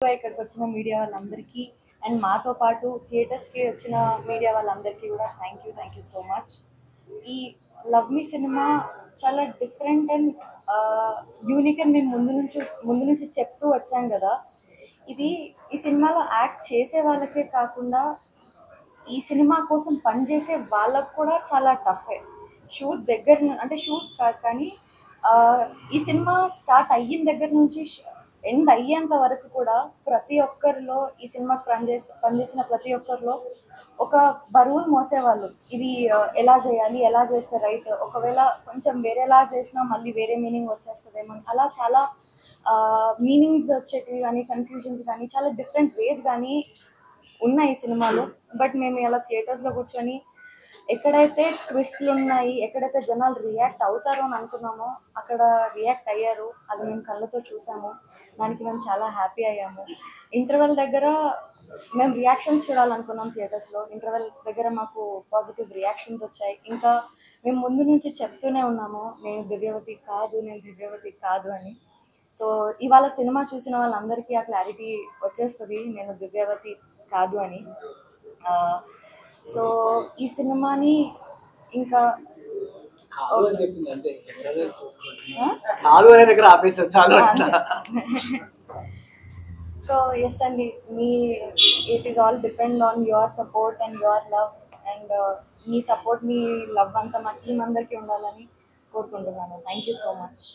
ఇక్కడికి వచ్చిన మీడియా వాళ్ళందరికీ అండ్ మాతో పాటు థియేటర్స్కి వచ్చిన మీడియా వాళ్ళందరికీ కూడా థ్యాంక్ యూ సో మచ్. ఈ లవ్ మీ సినిమా చాలా డిఫరెంట్ అండ్ యూనిక్ అని మేము ముందు నుంచి చెప్తూ వచ్చాం కదా. ఈ సినిమాలో యాక్ట్ చేసే వాళ్ళకే కాకుండా ఈ సినిమా కోసం పనిచేసే వాళ్ళకు కూడా చాలా టఫే. షూట్ కానీ ఈ సినిమా స్టార్ట్ అయిన దగ్గర నుంచి ఎండ్ అయ్యేంత వరకు కూడా ప్రతి ఒక్కరిలో ఈ సినిమాకి పనిచేసిన ప్రతి ఒక్కరిలో ఒక బరువును మోసేవాళ్ళు. ఇది ఎలా చేయాలి, ఎలా చేస్తే రైట్, ఒకవేళ కొంచెం వేరేలా చేసినా మళ్ళీ వేరే మీనింగ్ వచ్చేస్తుందేమో, అలా చాలా మీనింగ్స్ వచ్చేటివి కానీ కన్ఫ్యూజన్స్ కానీ చాలా డిఫరెంట్ వేస్ కానీ ఉన్నాయి ఈ సినిమాలో. బట్ మేము ఇలా థియేటర్స్లో కూర్చొని ఎక్కడైతే ట్విస్ట్లు ఉన్నాయి, ఎక్కడైతే జనాలు రియాక్ట్ అవుతారో అని అనుకున్నామో అక్కడ రియాక్ట్ అయ్యారు. అది మేము కళ్ళతో చూసాము, దానికి మేము చాలా హ్యాపీ అయ్యాము. ఇంటర్వెల్ దగ్గర మేము రియాక్షన్స్ చూడాలనుకున్నాం థియేటర్స్లో. ఇంటర్వెల్ దగ్గర మాకు పాజిటివ్ రియాక్షన్స్ వచ్చాయి. ఇంకా మేము ముందు నుంచి చెప్తూనే ఉన్నాము, నేను దివ్యవతి కాదు అని. సో ఇవాళ సినిమా చూసిన వాళ్ళందరికీ ఆ క్లారిటీ వచ్చేస్తుంది, నేను దివ్యవతి కాదు అని. సో ఈ సినిమాని ఇంకా సో ఎస్ అండి, it is all depend on your support and your love. And me support, me love అంతా మా టీం అందరికీ ఉండాలని కోరుకుంటున్నాను. Thank you so much.